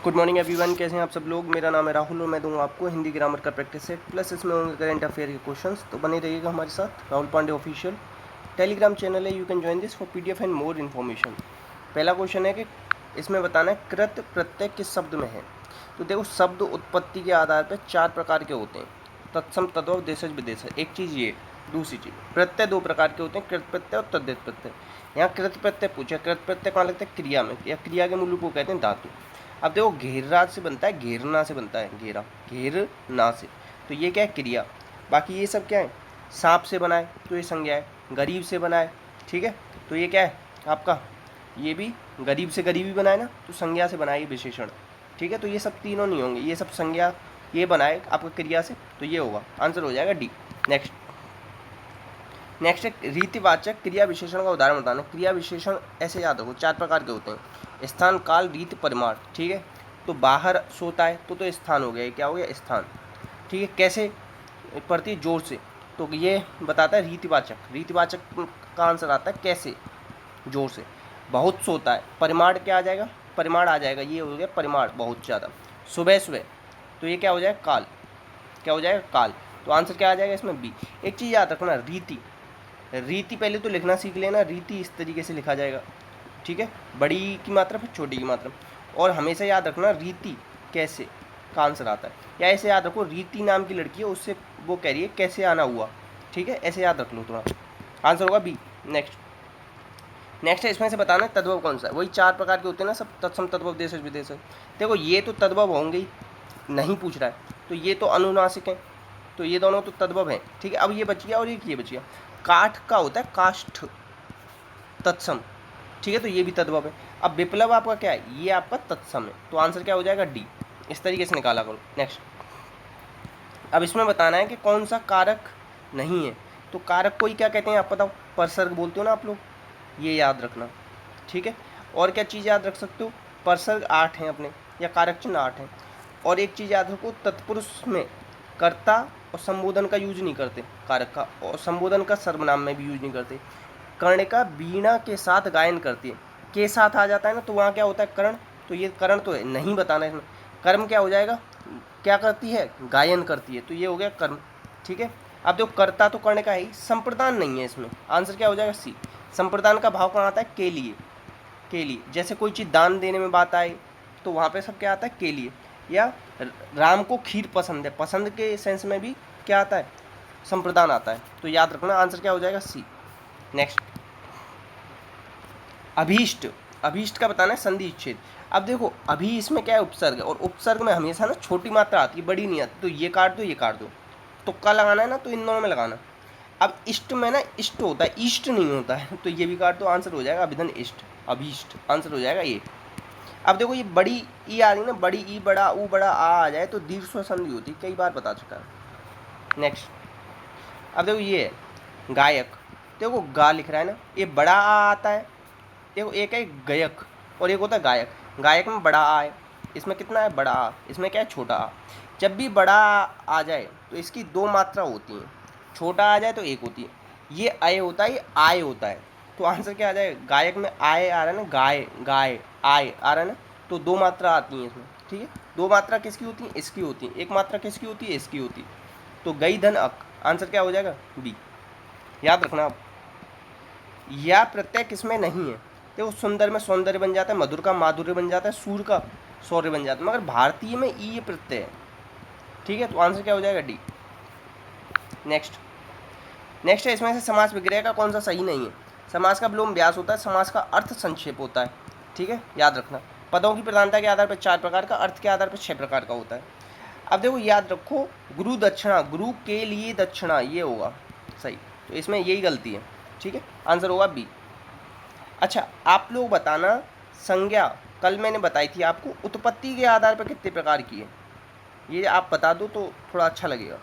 Good morning everyone, कैसे हैं आप सब लोग। मेरा नाम है राहुल और मैं दूंगा आपको हिंदी ग्रामर का प्रैक्टिस सेट प्लस इसमें होंगे करंट अफेयर के क्वेश्चंस। तो बने रहिएगा हमारे साथ। Rahul Pandey official Telegram channel है, you can join this for PDF and more information. पहला क्वेश्चन है कि इसमें बताना है कृत प्रत्यय किस शब्द में है। तो देखो, शब्द उत्पत्ति के आधार पर 4 प्रकार के होते हैं, तत्सम, तद्भव, देशज, विदेशज। एक चीज़ ये, दूसरी चीज़ प्रत्यय 2 प्रकार के होते हैं, कृत प्रत्यय और तद्धित प्रत्यय। यहाँ कृत प्रत्यय पूछा, कृत प्रत्यय कहाँ लगता है? क्रिया में, या क्रिया के मूल रूप को कहते हैं धातु। अब देखो, घेरराज से बनता है, घेरना से बनता है, घेरा घेरना से, तो ये क्या है? क्रिया। बाकी ये सब क्या है? सांप से बनाए तो ये संज्ञा है, गरीब से बनाए, ठीक है, तो ये क्या है आपका? ये भी गरीब से गरीबी बनाए ना, तो संज्ञा से बनाए विशेषण, ठीक है। तो ये सब तीनों नहीं होंगे, ये सब संज्ञा, ये बनाए आपका क्रिया से, तो ये होगा, आंसर हो जाएगा डी। नेक्स्ट एक रीतिवाचक क्रिया विशेषण का उदाहरण बताना। क्रिया विशेषण ऐसे याद रखो, 4 प्रकार के होते हैं, स्थान, काल, रीति, परिमाण, ठीक है। तो बाहर सोता है तो स्थान हो गया, ये क्या हो गया? स्थान, ठीक है। कैसे पढ़ती है? जोर से, तो ये बताता है रीतिवाचक। रीतिवाचक का आंसर आता है कैसे? जोर से। बहुत सोता है, परिमाण क्या आ जाएगा? परिमाण आ जाएगा, ये हो गया परिमाण, बहुत ज़्यादा। सुबह सुबह, तो ये क्या हो जाएगा? काल, क्या हो जाएगा? काल। तो आंसर क्या आ जाएगा इसमें? बी। एक चीज़ याद रखना, रीति, रीति पहले तो लिखना सीख लेना। रीति इस तरीके से लिखा जाएगा, ठीक है, बड़ी की मात्रा फिर छोटी की मात्रा। और हमेशा याद रखना रीति कैसे का आंसर आता है, या ऐसे याद रखो, रीति नाम की लड़की है, उससे वो कह रही है कैसे आना हुआ, ठीक है, ऐसे याद रख लो थोड़ा, आंसर होगा बी। नेक्स्ट है, इसमें से बताना है तद्भव कौन सा है। वही 4 प्रकार के होते हैं ना सब, तत्सम, तद्भव, देशज, विदेशज। देखो, ये तो तद्भव होंगे ही, नहीं पूछ रहा है, तो ये तो अनुनासिक है, तो ये दोनों तो तद्भव हैं, ठीक है। अब ये बच गया और ये बच गया। काठ का होता है काष्ठ, तत्सम, ठीक है, तो ये भी तद्भव है। अब विप्लव आपका क्या है? ये आपका तत्सम है, तो आंसर क्या हो जाएगा? डी। इस तरीके से निकाला करो। नेक्स्ट, अब इसमें बताना है कि कौन सा कारक नहीं है। तो कारक को ही क्या कहते हैं आप बताओ? परसर्ग बोलते हो ना आप लोग, ये याद रखना, ठीक है। और क्या चीज़ याद रख सकते हो? परसर्ग 8 हैं अपने, या कारक चिन्ह 8 हैं। और एक चीज़ याद रखो, तत्पुरुष में कर्ता और संबोधन का यूज नहीं करते कारक का, और संबोधन का सर्वनाम में भी यूज नहीं करते। कर्णिका वीणा के साथ गायन करती है, के साथ आ जाता है ना, तो वहाँ क्या होता है? कर्ण, तो ये कर्ण तो है, नहीं बताना है इसमें। कर्म क्या हो जाएगा? क्या करती है? गायन करती है, तो ये हो गया कर्म, ठीक है। अब देखो, कर्ता तो करने का ही, संप्रदान नहीं है इसमें, आंसर क्या हो जाएगा? सी। संप्रदान का भाव कहाँ आता है? के लिए, के लिए। जैसे कोई चीज़ दान देने में बात आए, तो वहाँ पे सब क्या आता है? के लिए। या राम को खीर पसंद है, पसंद के सेंस में भी क्या आता है? संप्रदान आता है, तो याद रखना, आंसर क्या हो जाएगा? सी। नेक्स्ट, अभीष्ट, अभीष्ट का बताना है संधि विच्छेद। अब देखो, अभी इसमें क्या है? उपसर्ग है, और उपसर्ग में हमेशा ना छोटी मात्रा आती है, बड़ी नहीं आती, तो ये काट दो, ये काट दो, तुक्का लगाना है ना, तो इन दोनों में लगाना। अब इष्ट में ना इष्ट होता है, ईष्ट नहीं होता है, तो ये भी काट दो, आंसर हो जाएगा अभिधन इष्ट, अभीष्ट, आंसर हो जाएगा ये। अब देखो, ये बड़ी ई आ रही ना, बड़ी ई, बड़ा ऊ, बड़ा आ जाए तो दीर्घ स्वर संधि होती है, कई बार बता चुका है। नेक्स्ट, अब देखो, ये है गायक, देखो गा लिख रहा है ना, ये बड़ा आ आता है। देखो, एक है गायक और एक होता है गायक। गायक में बड़ा आ है, इसमें कितना है? बड़ा आ, इसमें क्या है? छोटा आ। जब भी बड़ा आ जाए तो इसकी 2 मात्रा होती हैं, छोटा आ जाए तो एक होती है। ये अय होता है, ये आय होता है, तो आंसर क्या आ जाए? गायक में आय आ रहा है ना, गाय, गाय, आय आ रहा है ना, तो 2 मात्रा आती हैं इसमें, ठीक है। 2 मात्रा किसकी होती है? इसकी होती है। एक मात्रा किसकी होती है? इसकी होती है। तो गई धन अक, आंसर क्या हो जाएगा? बी। याद रखना आप, या प्रत्यय किसमें नहीं है? देखो, सुंदर में सौंदर्य बन जाता है, मधुर का माधुर्य बन जाता है, सूर का शौर्य बन जाता है, मगर भारतीय में ई ये प्रत्यय है, ठीक है, तो आंसर क्या हो जाएगा? डी। नेक्स्ट है, इसमें से समास विग्रह का कौन सा सही नहीं है। समास का विलोम व्यास होता है, समास का अर्थ संक्षेप होता है, ठीक है, याद रखना। पदों की प्रधानता के आधार पर 4 प्रकार का, अर्थ के आधार पर 6 प्रकार का होता है। अब देखो, याद रखो, गुरु दक्षिणा, गुरु के लिए दक्षिणा, ये होगा सही, तो इसमें यही गलती है, ठीक है, आंसर होगा बी। अच्छा, आप लोग बताना, संज्ञा कल मैंने बताई थी आपको, उत्पत्ति के आधार पर कितने प्रकार की है, ये आप बता दो तो थोड़ा अच्छा लगेगा,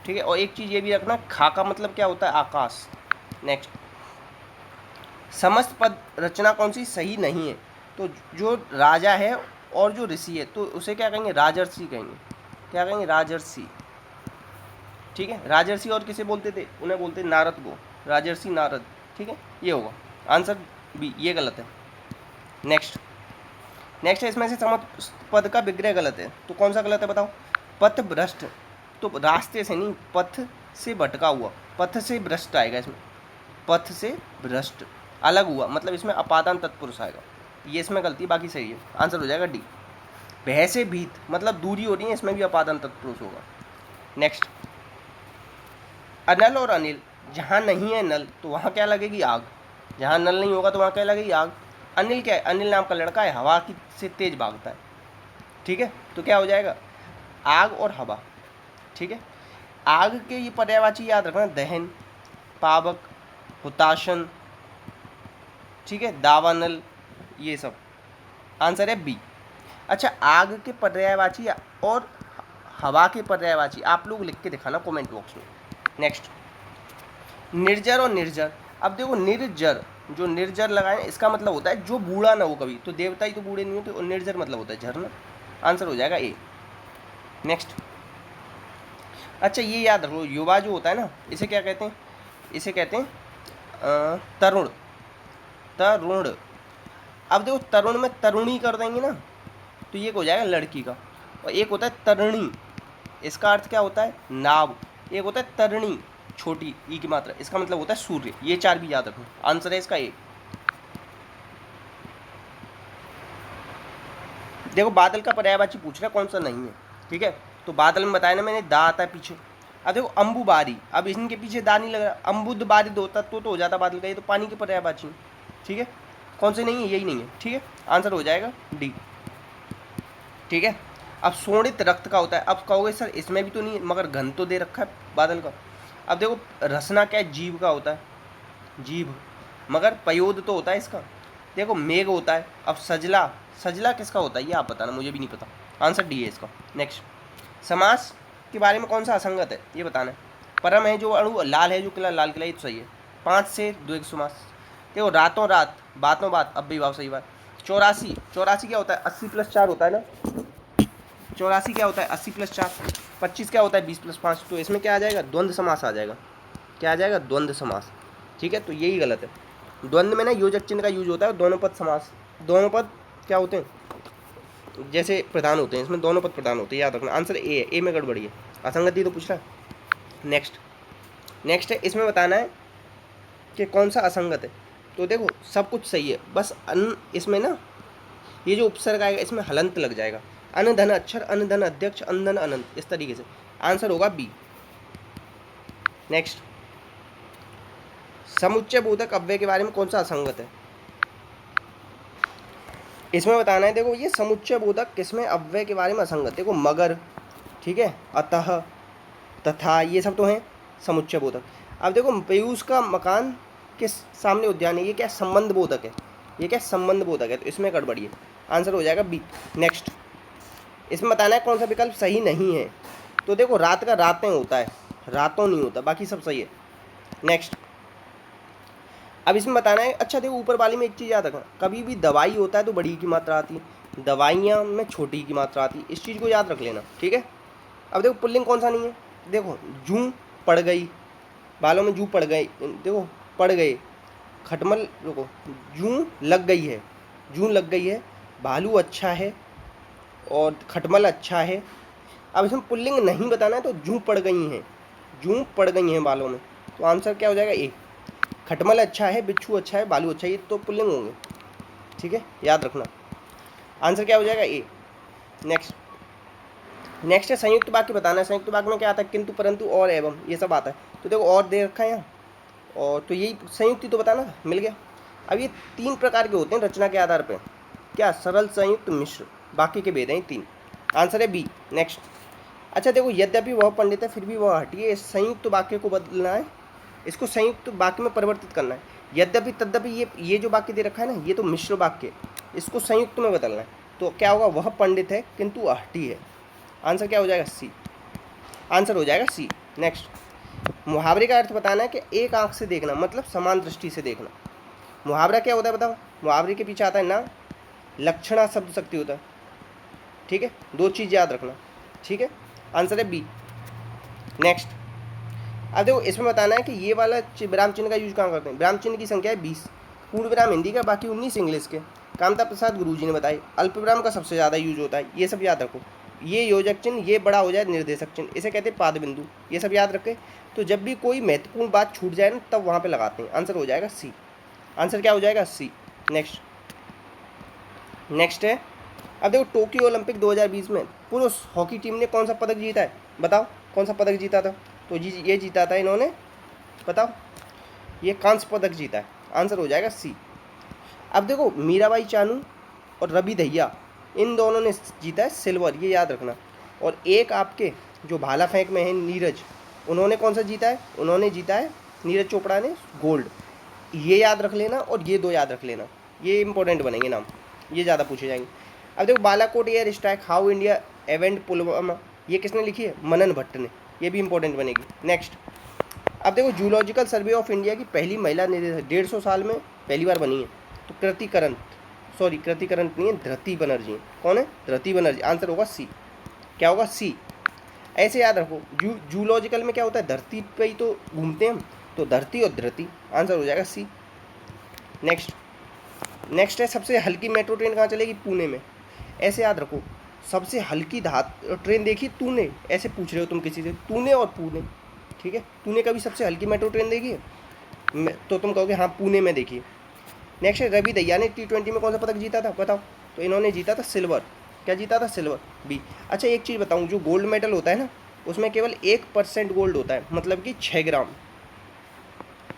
ठीक है। और एक चीज़ ये भी रखना, खा का मतलब क्या होता है? आकाश। नेक्स्ट, समस्त पद रचना कौन सी सही नहीं है। तो जो राजा है और जो ऋषि है, तो उसे क्या कहेंगे? राजर्षि कहेंगे। क्या कहेंगे? राजर्षि, ठीक है। राजर्षि और किसे बोलते थे? उन्हें बोलते नारद को, राजर्षि नारद, ठीक है, ये होगा आंसर बी, ये गलत है। नेक्स्ट, नेक्स्ट है इसमें से समझ पद का विग्रह गलत है, तो कौन सा गलत है बताओ। पथ भ्रष्ट, तो रास्ते से नहीं, पथ से भटका हुआ, पथ से भ्रष्ट आएगा इसमें, पथ से भ्रष्ट अलग हुआ, मतलब इसमें अपादान तत्पुरुष आएगा, ये इसमें गलती, बाकी सही है, आंसर हो जाएगा डी। भय से भीत, मतलब दूरी हो रही है, इसमें भी अपादान तत्पुरुष होगा। नेक्स्ट, अनल और अनिल, जहाँ नहीं है नल तो वहाँ क्या लगेगी, आग, जहाँ नल नहीं होगा तो वहाँ क्या लगेगी, आग। अनिल क्या है, अनिल नाम का लड़का है, हवा की से तेज भागता है, ठीक है, तो क्या हो जाएगा, आग और हवा, ठीक है। आग के ये पर्यायवाची याद रखना, दहन, पावक, हुताशन, ठीक है, दावानल, ये सब, आंसर है बी। अच्छा, आग के पर्यायवाची और हवा के पर्यायवाची आप लोग लिख के दिखाना कमेंट बॉक्स में। नेक्स्ट, निर्जर और निर्जर, अब देखो निर्जर, जो निर्जर लगाए इसका मतलब होता है जो बूढ़ा ना हो कभी, तो देवता ही तो बूढ़े नहीं होते, और निर्जर मतलब होता है झरना, आंसर हो जाएगा ए। नेक्स्ट, अच्छा ये याद रखो, युवा जो होता है ना, इसे क्या कहते हैं, इसे कहते हैं तरुण, तरुण। अब देखो तरुण में तरुणी कर देंगे ना, तो ये हो जाएगा लड़की का, और एक होता है तरुणी, इसका अर्थ क्या होता है, नाव, एक होता है तरुणी, छोटी ई की मात्रा, इसका मतलब होता है सूर्य, ये चार भी याद रखो, आंसर है इसका ए। देखो बादल का पर्यायवाची पूछ रहा है कौन सा नहीं है, ठीक है, तो बादल में बताया ना मैंने, दा आता है पीछे। अब देखो अम्बुबारी, अब इनके पीछे दा नहीं लग रहा, अम्बुद बारिद होता तो हो जाता बादल का, ये तो पानी के पर्यायवाची, ठीक है, कौन से नहीं है, यही नहीं है, ठीक है, आंसर हो जाएगा डी, ठीक है। अब शोणित रक्त का होता है, अब कहोगे सर इसमें भी तो नहीं है, मगर घन तो दे रखा है बादल का। अब देखो रसना क्या है, जीव का होता है, जीभ, मगर पयोद तो होता है इसका। देखो मेघ होता है, अब सजला, सजला किसका होता है ये आप बताना, मुझे भी नहीं पता, आंसर डी है इसका। नेक्स्ट, समास के बारे में कौन सा असंगत है ये बताना है। परम है जो अणु, लाल है जो किला, लाल किला, ये तो सही है, 5 से 2 एक समास। देखो रातों रात, बातों बात, अब भी भाव सही बात। 84, 84 क्या होता है, 80 + 4 होता है ना, 84 क्या होता है, 80 + 4, 25 क्या होता है, 20 + 5, तो इसमें क्या आ जाएगा, द्वंद्व समास आ जाएगा, क्या आ जाएगा, द्वंद्व समास, ठीक है, तो यही गलत है। द्वंद्व में ना योजक चिन्ह का यूज होता है, दोनों पद समास, दोनों पद क्या होते हैं, जैसे प्रधान होते हैं, इसमें दोनों पद प्रधान होते हैं, याद रखना, आंसर ए है, ए में गड़बड़ी है, असंगति तो पूछ रहा है। नेक्स्ट, नेक्स्ट है इसमें बताना है कि कौन सा असंगत है, तो देखो सब कुछ सही है, बस अन, इसमें ना ये जो उपसर्ग आएगा इसमें हलंत लग जाएगा, अन धन अक्षर, अन धन अध्यक्ष, अन धन अनंत, इस तरीके से, आंसर होगा बी। नेक्स्ट, समुच्चय बोधक अव्यय के बारे में कौन सा असंगत है, इसमें बताना है। देखो ये समुच्चय बोधक किसमें अव्यय के बारे में असंगत, देखो मगर, ठीक है, अतः, तथा, ये सब तो हैं समुच्चय बोधक। अब देखो पीयूष का मकान के सामने उद्यान है, ये क्या संबंध बोधक है, ये क्या संबंध बोधक है, तो इसमें गड़बड़ी है, आंसर हो जाएगा बी। नेक्स्ट, इसमें बताना है कौन सा विकल्प सही नहीं है, तो देखो रात का रातें होता है, रातों नहीं होता, बाकी सब सही है। नेक्स्ट, अब इसमें बताना है, अच्छा देखो ऊपर वाली में एक चीज़ याद रखना, कभी भी दवाई होता है तो बड़ी की मात्रा आती है, दवाइयाँ में छोटी की मात्रा आती है, इस चीज़ को याद रख लेना, ठीक है। अब देखो पुल्लिंग कौन सा नहीं है, देखो जूं पड़ गई, बालों में जूं पड़ गई, देखो पड़ गए, खटमल, रुको, जूं लग गई है, जूं लग गई है, भालू अच्छा है, और खटमल अच्छा है। अब इसमें पुल्लिंग नहीं बताना है, तो जूं पड़ गई हैं, जूं पड़ गई हैं बालों में, तो आंसर क्या हो जाएगा ए। खटमल अच्छा है, बिच्छू अच्छा है, भालू अच्छा है, ये तो पुल्लिंग होंगे, ठीक है, याद रखना, आंसर क्या हो जाएगा ए। नेक्स्ट, नेक्स्ट है संयुक्त वाक्य बताना है, संयुक्त वाक्य में क्या आता है, किंतु, परंतु, और, एवं, ये सब आता है, तो देखो और दे रखा है यहाँ, और तो यही संयुक्त ही तो बताना था, मिल गया। अब ये 3 प्रकार के होते हैं रचना के आधार पर, क्या, सरल, संयुक्त, मिश्र, बाकी के भेद हैं 3, आंसर है बी। नेक्स्ट, अच्छा देखो यद्यपि वह पंडित है फिर भी वह हटिए, इस संयुक्त वाक्य को बदलना है, इसको संयुक्त वाक्य में परिवर्तित करना है। यद्यपि तद्यपि, ये जो वाक्य दे रखा है ना, ये तो मिश्र वाक्य है, इसको संयुक्त में बदलना है, तो क्या होगा, वह पंडित है किंतु हटी है, आंसर क्या हो जाएगा, सी, आंसर हो जाएगा सी। नेक्स्ट, मुहावरे का अर्थ बताना है कि एक आंख से देखना, मतलब समान दृष्टि से देखना। मुहावरा क्या होता है बताओ, मुहावरे के पीछे आता है ना, लक्षणा शब्द शक्ति होता है, ठीक है, 2 चीज़ याद रखना, ठीक है, आंसर है बी। नेक्स्ट, अब देखो इसमें बताना है कि ये वाला विराम चिन्ह का यूज कहाँ करते हैं, विराम चिन्ह की संख्या है 20, पूर्ण विराम हिंदी का, बाकी 19 इंग्लिश के। कामता प्रसाद गुरुजी ने बताई। अल्पविराम का सबसे ज़्यादा यूज होता है, ये सब याद रखो। ये योजक चिन्ह, ये बड़ा हो जाए निर्देशक चिन्ह, इसे कहते हैं पाद बिंदु, ये सब याद रखें। तो जब भी कोई महत्वपूर्ण बात छूट जाए ना तब वहाँ पे लगाते हैं। आंसर हो जाएगा सी। आंसर क्या हो जाएगा? सी। नेक्स्ट है, अब देखो टोक्यो ओलंपिक 2020 में पुरुष हॉकी टीम ने कौन सा पदक जीता है? बताओ कौन सा पदक जीता था? तो जी ये जीता था इन्होंने, बताओ, ये कांस्य पदक जीता है। आंसर हो जाएगा सी। अब देखो मीराबाई चानू और रवि दहिया, इन दोनों ने जीता है सिल्वर, ये याद रखना। और एक आपके जो भाला फेंक में है नीरज, उन्होंने कौन सा जीता है? उन्होंने जीता है, नीरज चोपड़ा ने, गोल्ड। ये याद रख लेना और ये दो याद रख लेना, ये इंपॉर्टेंट बनेंगे नाम, ये ज़्यादा पूछे जाएंगे। अब देखो Balakot air strike how India event Pulwama, ये किसने लिखी है? मनन भट्ट ने, ये भी इंपॉर्टेंट बनेगी। नेक्स्ट, अब देखो जूलॉजिकल सर्वे ऑफ इंडिया की पहली महिला निदेशक 150 साल में पहली बार बनी है, तो कृति करंत नहीं है, धृति बनर्जी। कौन है? धृति बनर्जी। आंसर होगा सी। क्या होगा? सी। ऐसे याद रखो, जूलॉजिकल में क्या होता है? धरती पे ही तो घूमते हैं हम, तो धरती और धृति। आंसर हो जाएगा सी। नेक्स्ट है, सबसे हल्की मेट्रो ट्रेन कहाँ चलेगी? पुणे में। ऐसे याद रखो, सबसे हल्की ट्रेन देखी तूने? ऐसे पूछ रहे हो तुम किसी से, तूने और पुणे, ठीक है? तूने कभी सबसे हल्की मेट्रो ट्रेन देखी है? तो तुम कहोगे हाँ पुणे में देखी। नेक्स्ट है, रवि दहिया ने T20 में कौन सा पदक जीता था? बताओ। तो इन्होंने जीता था सिल्वर। क्या जीता था? Silver, B. अच्छा एक चीज़ बताऊँ, जो गोल्ड मेडल होता है ना, उसमें केवल 1% गोल्ड होता है, मतलब कि 6 ग्राम,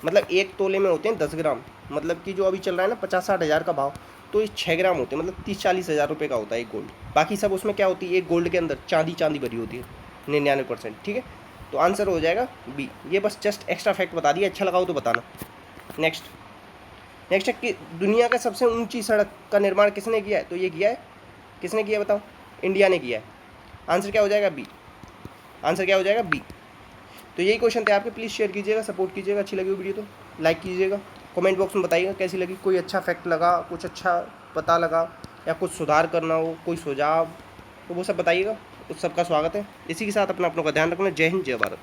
मतलब 1 तोले में होते हैं 10 ग्राम, मतलब कि जो अभी चल रहा है ना 50-60 हज़ार का भाव, तो ये 6 ग्राम होते हैं, मतलब 30-40 हज़ार रुपये का होता है एक गोल्ड। बाकी सब उसमें क्या होती है? एक गोल्ड के अंदर चांदी भरी होती है 99%, ठीक है? तो आंसर हो जाएगा बी। ये बस जस्ट एक्स्ट्रा फैक्ट बता दिया, अच्छा लगाओ तो बताना। नेक्स्ट है कि दुनिया का सबसे ऊंची सड़क का निर्माण किसने किया है? तो ये किया है, किसने किया बताओ? इंडिया ने किया है। आंसर क्या हो जाएगा? बी। आंसर क्या हो जाएगा? बी। तो यही क्वेश्चन थे आपके, प्लीज़ शेयर कीजिएगा, सपोर्ट कीजिएगा, अच्छी लगी वीडियो तो लाइक कीजिएगा, कमेंट बॉक्स में बताइएगा कैसी लगी, कोई अच्छा फैक्ट लगा, कुछ अच्छा पता लगा, या कुछ सुधार करना हो, कोई सुझाव, तो वो सब बताइएगा, उस सबका स्वागत है। इसी के साथ अपना अपनों का ध्यान रखना। जय हिंद, जय भारत।